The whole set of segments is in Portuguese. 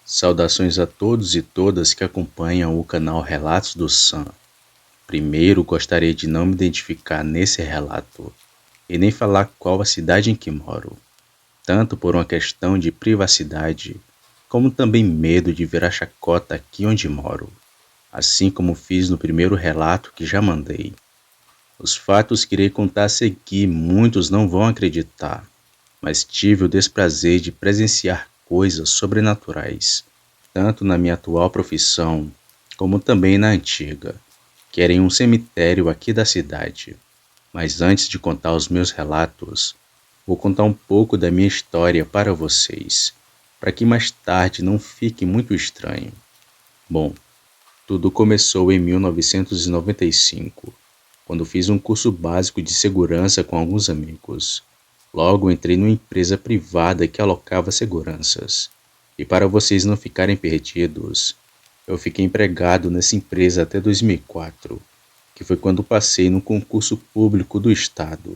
Saudações a todos e todas que acompanham o canal Relatos do Sam. Primeiro, gostaria de não me identificar nesse relato e nem falar qual a cidade em que moro, tanto por uma questão de privacidade, como também medo de virar chacota aqui onde moro, assim como fiz no primeiro relato que já mandei. Os fatos que irei contar a seguir muitos não vão acreditar, mas tive o desprazer de presenciar coisas sobrenaturais, tanto na minha atual profissão, como também na antiga, que era em um cemitério aqui da cidade. Mas antes de contar os meus relatos, vou contar um pouco da minha história para vocês, para que mais tarde não fique muito estranho. Bom, tudo começou em 1995, quando fiz um curso básico de segurança com alguns amigos. Logo entrei numa empresa privada que alocava seguranças. E para vocês não ficarem perdidos, eu fiquei empregado nessa empresa até 2004, que foi quando passei no concurso público do estado,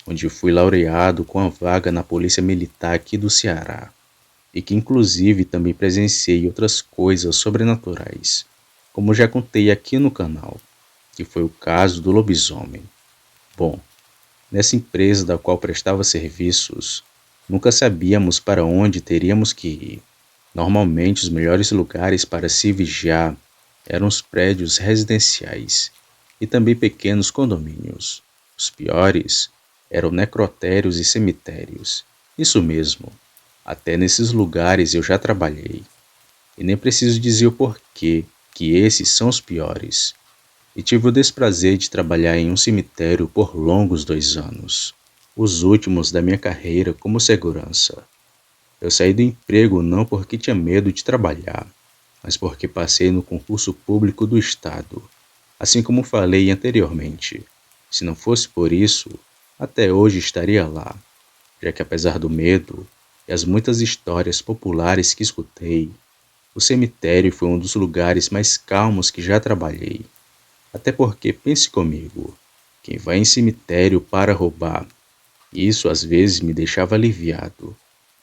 onde fui laureado com a vaga na Polícia Militar aqui do Ceará, e que inclusive também presenciei outras coisas sobrenaturais, como já contei aqui no canal, que foi o caso do lobisomem. Bom, nessa empresa da qual prestava serviços, nunca sabíamos para onde teríamos que ir. Normalmente, os melhores lugares para se vigiar eram os prédios residenciais e também pequenos condomínios. Os piores eram necrotérios e cemitérios. Isso mesmo, até nesses lugares eu já trabalhei. E nem preciso dizer o porquê que esses são os piores. E tive o desprazer de trabalhar em um cemitério por longos 2 anos, os últimos da minha carreira como segurança. Eu saí do emprego não porque tinha medo de trabalhar, mas porque passei no concurso público do estado, assim como falei anteriormente. Se não fosse por isso, até hoje estaria lá, já que apesar do medo e as muitas histórias populares que escutei, o cemitério foi um dos lugares mais calmos que já trabalhei. Até porque, pense comigo, quem vai em cemitério para roubar, isso às vezes me deixava aliviado,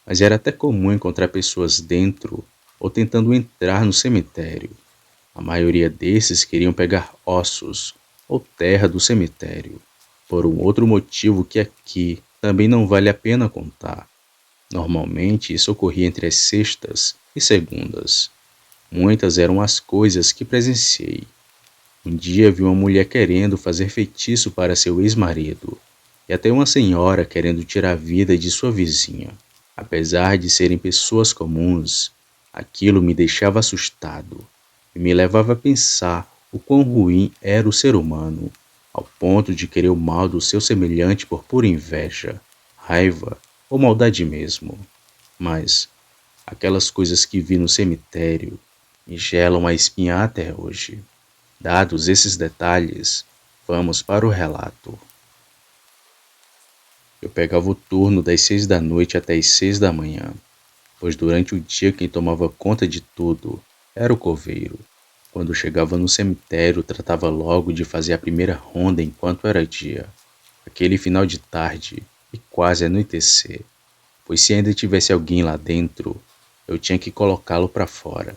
mas era até comum encontrar pessoas dentro ou tentando entrar no cemitério. A maioria desses queriam pegar ossos ou terra do cemitério, por um outro motivo que aqui também não vale a pena contar. Normalmente isso ocorria entre as sextas e segundas. Muitas eram as coisas que presenciei. Um dia vi uma mulher querendo fazer feitiço para seu ex-marido, e até uma senhora querendo tirar a vida de sua vizinha. Apesar de serem pessoas comuns, aquilo me deixava assustado e me levava a pensar o quão ruim era o ser humano, ao ponto de querer o mal do seu semelhante por pura inveja, raiva ou maldade mesmo. Mas aquelas coisas que vi no cemitério me gelam a espinha até hoje. Dados esses detalhes, vamos para o relato. Eu pegava o turno das 6 da noite até as 6 da manhã, pois durante o dia quem tomava conta de tudo era o coveiro. Quando chegava no cemitério, tratava logo de fazer a primeira ronda enquanto era dia, aquele final de tarde e quase anoitecer, pois se ainda tivesse alguém lá dentro, eu tinha que colocá-lo para fora,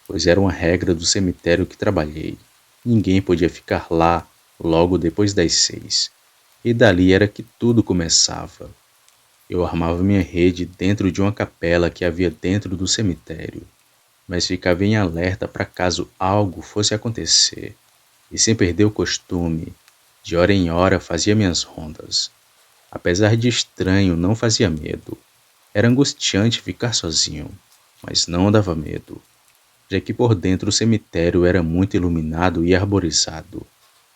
pois era uma regra do cemitério que trabalhei. Ninguém podia ficar lá logo depois das 6. E dali era que tudo começava. Eu armava minha rede dentro de uma capela que havia dentro do cemitério, mas ficava em alerta para caso algo fosse acontecer. E sem perder o costume, de hora em hora fazia minhas rondas. Apesar de estranho, não fazia medo. Era angustiante ficar sozinho, mas não dava medo, já que por dentro o cemitério era muito iluminado e arborizado.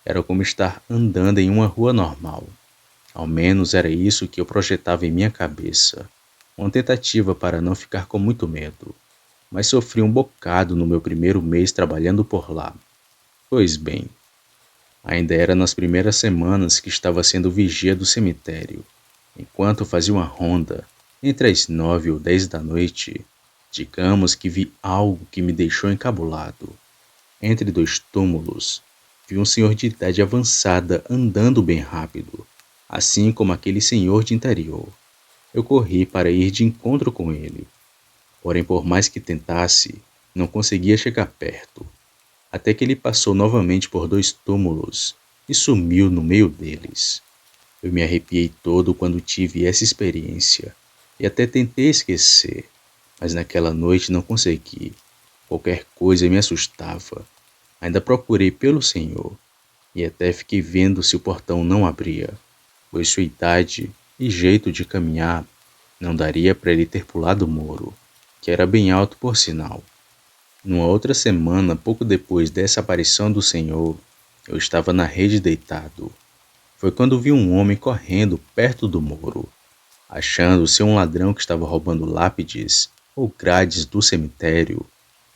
Era como estar andando em uma rua normal. Ao menos era isso que eu projetava em minha cabeça. Uma tentativa para não ficar com muito medo. Mas sofri um bocado no meu primeiro mês trabalhando por lá. Pois bem, ainda era nas primeiras semanas que estava sendo vigia do cemitério. Enquanto fazia uma ronda, entre as 9 ou 10 da noite, digamos que vi algo que me deixou encabulado. Entre dois túmulos, vi um senhor de idade avançada andando bem rápido, assim como aquele senhor de interior. Eu corri para ir de encontro com ele. Porém, por mais que tentasse, não conseguia chegar perto, até que ele passou novamente por 2 túmulos e sumiu no meio deles. Eu me arrepiei todo quando tive essa experiência e até tentei esquecer, mas naquela noite não consegui. Qualquer coisa me assustava. Ainda procurei pelo Senhor e até fiquei vendo se o portão não abria, pois sua idade e jeito de caminhar não daria para ele ter pulado o muro, que era bem alto por sinal. Numa outra semana, pouco depois dessa aparição do Senhor, eu estava na rede deitado. Foi quando vi um homem correndo perto do muro, achando ser um ladrão que estava roubando lápides ou grades do cemitério.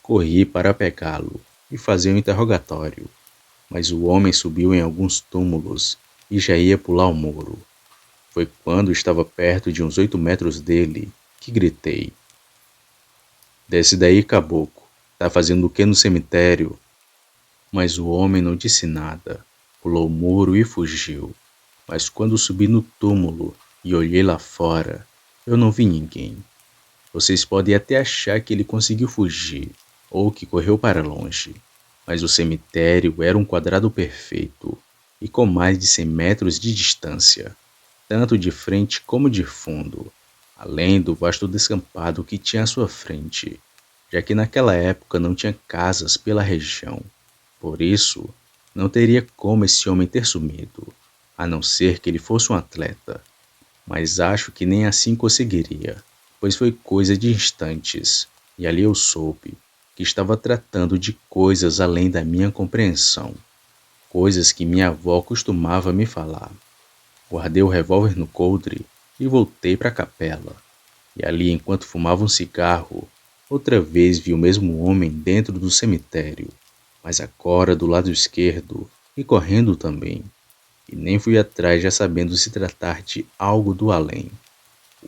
Corri para pegá-lo e fazer um interrogatório, mas o homem subiu em alguns túmulos e já ia pular o muro. Foi quando estava perto de uns 8 metros dele que gritei: "Desce daí, caboclo! Tá fazendo o que no cemitério?" Mas o homem não disse nada, pulou o muro e fugiu. Mas quando subi no túmulo e olhei lá fora, eu não vi ninguém. Vocês podem até achar que ele conseguiu fugir, ou que correu para longe, mas o cemitério era um quadrado perfeito, e com mais de 100 metros de distância, tanto de frente como de fundo, além do vasto descampado que tinha à sua frente, já que naquela época não tinha casas pela região. Por isso, não teria como esse homem ter sumido, a não ser que ele fosse um atleta. Mas acho que nem assim conseguiria, pois foi coisa de instantes, e ali eu soube que estava tratando de coisas além da minha compreensão, coisas que minha avó costumava me falar. Guardei o revólver no coldre e voltei para a capela. E ali, enquanto fumava um cigarro, outra vez vi o mesmo homem dentro do cemitério, mas agora do lado esquerdo e correndo também. E nem fui atrás, já sabendo se tratar de algo do além.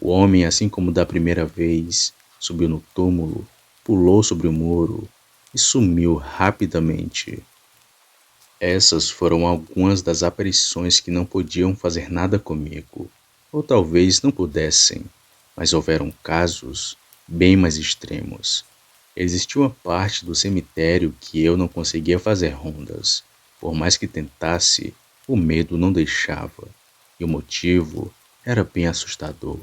O homem, assim como da primeira vez, subiu no túmulo, pulou sobre o muro e sumiu rapidamente. Essas foram algumas das aparições que não podiam fazer nada comigo, ou talvez não pudessem, mas houveram casos bem mais extremos. Existia uma parte do cemitério que eu não conseguia fazer rondas. Por mais que tentasse, o medo não deixava, e o motivo era bem assustador.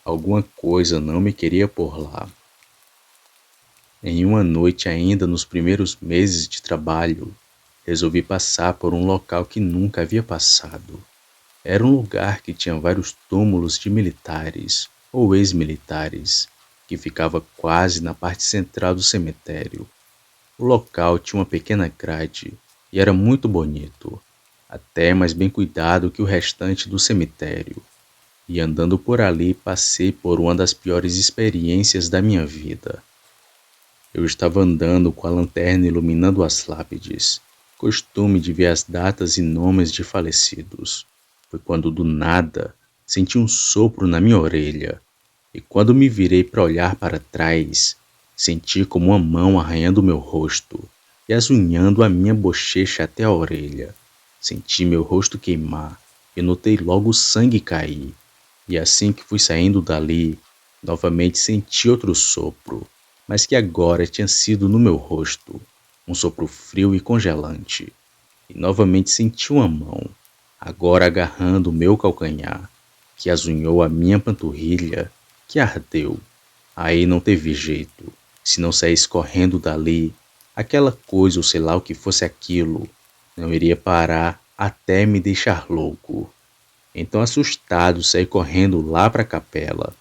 Alguma coisa não me queria por lá. Em uma noite, ainda nos primeiros meses de trabalho, resolvi passar por um local que nunca havia passado. Era um lugar que tinha vários túmulos de militares ou ex-militares, que ficava quase na parte central do cemitério. O local tinha uma pequena grade e era muito bonito, até mais bem cuidado que o restante do cemitério. E andando por ali, passei por uma das piores experiências da minha vida. Eu estava andando com a lanterna iluminando as lápides, costume de ver as datas e nomes de falecidos. Foi quando do nada senti um sopro na minha orelha, e quando me virei para olhar para trás, senti como uma mão arranhando meu rosto e azunhando a minha bochecha até a orelha. Senti meu rosto queimar e notei logo o sangue cair. E assim que fui saindo dali, novamente senti outro sopro, mas que agora tinha sido no meu rosto, um sopro frio e congelante. E novamente senti uma mão, agora agarrando o meu calcanhar, que azunhou a minha panturrilha, que ardeu. Aí não teve jeito. Se não saísse correndo dali, aquela coisa ou sei lá o que fosse aquilo, não iria parar até me deixar louco. Então, assustado, saí correndo lá para a capela.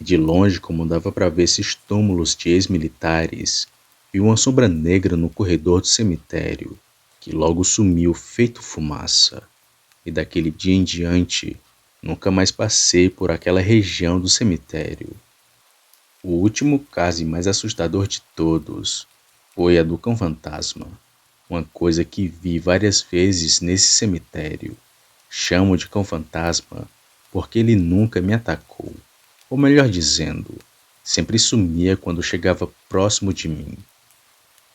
E de longe, como dava para ver esses túmulos de ex-militares, vi uma sombra negra no corredor do cemitério, que logo sumiu feito fumaça. E daquele dia em diante, nunca mais passei por aquela região do cemitério. O último caso e mais assustador de todos foi a do cão-fantasma, uma coisa que vi várias vezes nesse cemitério. Chamo de cão-fantasma porque ele nunca me atacou, ou melhor dizendo, sempre sumia quando chegava próximo de mim.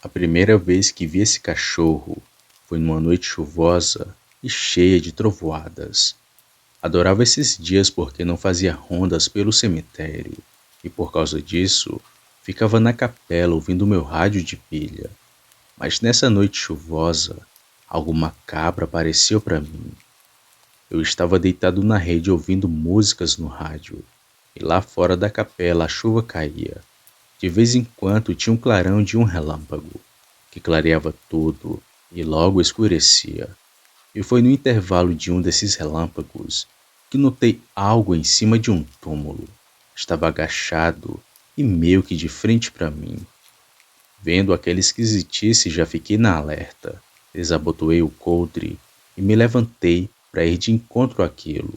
A primeira vez que vi esse cachorro foi numa noite chuvosa e cheia de trovoadas. Adorava esses dias porque não fazia rondas pelo cemitério, e por causa disso, Ficava na capela ouvindo meu rádio de pilha, mas nessa noite chuvosa, algo macabro apareceu para mim. Eu estava deitado na rede ouvindo músicas no rádio, e lá fora da capela a chuva caía. De vez em quando tinha um clarão de um relâmpago, que clareava tudo e logo escurecia. E foi no intervalo de um desses relâmpagos que notei algo em cima de um túmulo. Estava agachado e meio que de frente para mim. Vendo aquela esquisitice, já fiquei na alerta. Desabotoei o coldre e me levantei para ir de encontro àquilo.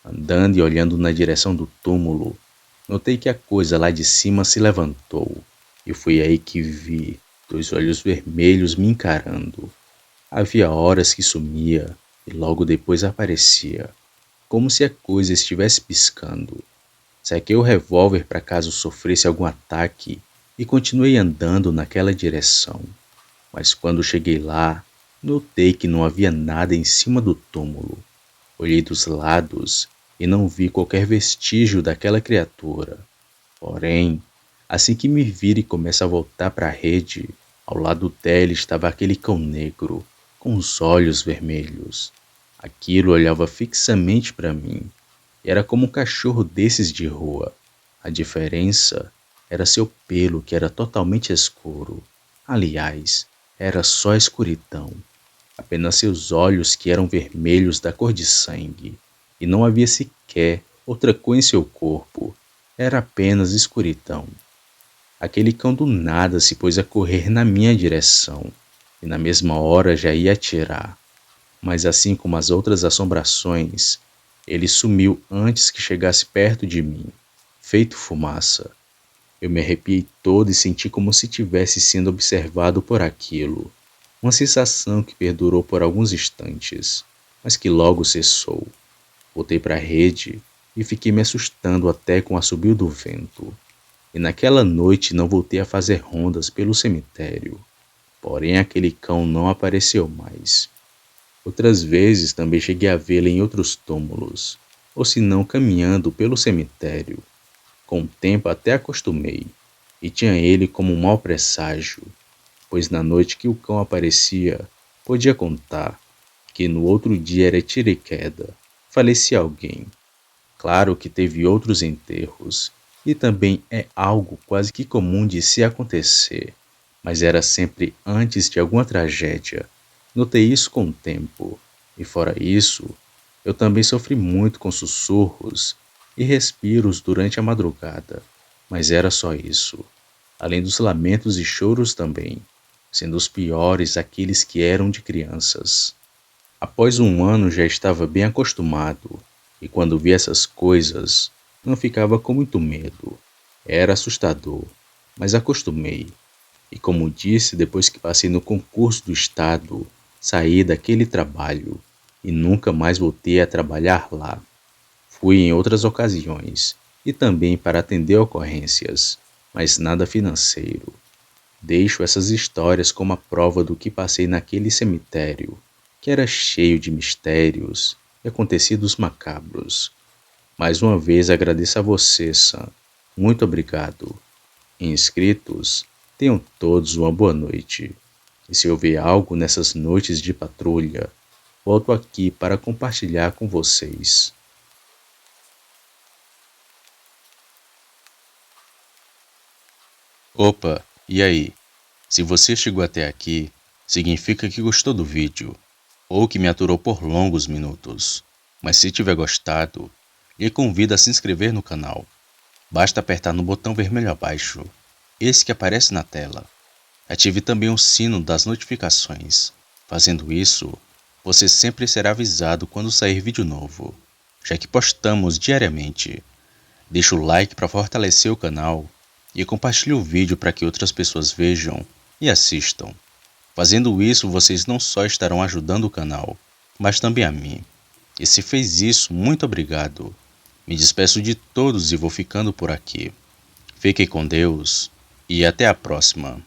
Andando e olhando na direção do túmulo, notei que a coisa lá de cima se levantou. E foi aí que vi dois olhos vermelhos me encarando. Havia horas que sumia e logo depois aparecia, como se a coisa estivesse piscando. Saquei o revólver para caso sofresse algum ataque e continuei andando naquela direção. Mas quando cheguei lá, notei que não havia nada em cima do túmulo. Olhei dos lados e não vi qualquer vestígio daquela criatura. Porém, assim que me vira e começa a voltar para a rede, ao lado dela estava aquele cão negro, com os olhos vermelhos. Aquilo olhava fixamente para mim. Era como um cachorro desses de rua. A diferença era seu pelo, que era totalmente escuro. Aliás, era só escuridão. Apenas seus olhos, que eram vermelhos da cor de sangue. E não havia sequer outra cor em seu corpo. Era apenas escuridão. Aquele cão do nada se pôs a correr na minha direção. E na mesma hora já ia atirar. Mas assim como as outras assombrações, ele sumiu antes que chegasse perto de mim, feito fumaça. Eu me arrepiei todo e senti como se tivesse sendo observado por aquilo. Uma sensação que perdurou por alguns instantes, mas que logo cessou. Voltei para a rede e fiquei me assustando até com o assobio do vento. E naquela noite não voltei a fazer rondas pelo cemitério. Porém, aquele cão não apareceu mais. Outras vezes também cheguei a vê-lo em outros túmulos, ou se não caminhando pelo cemitério. Com o tempo até acostumei, e tinha ele como um mau presságio, pois na noite que o cão aparecia, podia contar que no outro dia era tiro e queda, falecia alguém. Claro que teve outros enterros, e também é algo quase que comum de se acontecer, mas era sempre antes de alguma tragédia. Notei isso com o tempo, e fora isso, eu também sofri muito com sussurros e respiros durante a madrugada, mas era só isso, além dos lamentos e choros também, sendo os piores aqueles que eram de crianças. Após um ano já estava bem acostumado, e quando via essas coisas, não ficava com muito medo. Era assustador, mas acostumei. E como disse, depois que passei no concurso do estado, saí daquele trabalho e nunca mais voltei a trabalhar lá. Fui em outras ocasiões e também para atender ocorrências, mas nada financeiro. Deixo essas histórias como a prova do que passei naquele cemitério, que era cheio de mistérios e acontecidos macabros. Mais uma vez agradeço a você, Sam. Muito obrigado. Inscritos, tenham todos uma boa noite. E se houver algo nessas noites de patrulha, volto aqui para compartilhar com vocês. Opa, e aí? Se você chegou até aqui, significa que gostou do vídeo, ou que me aturou por longos minutos. Mas se tiver gostado, lhe convido a se inscrever no canal. Basta apertar no botão vermelho abaixo, esse que aparece na tela. Ative também o sino das notificações. Fazendo isso, você sempre será avisado quando sair vídeo novo, já que postamos diariamente. Deixe o like para fortalecer o canal e compartilhe o vídeo para que outras pessoas vejam e assistam. Fazendo isso, vocês não só estarão ajudando o canal, mas também a mim. E se fez isso, muito obrigado. Me despeço de todos e vou ficando por aqui. Fiquem com Deus e até a próxima.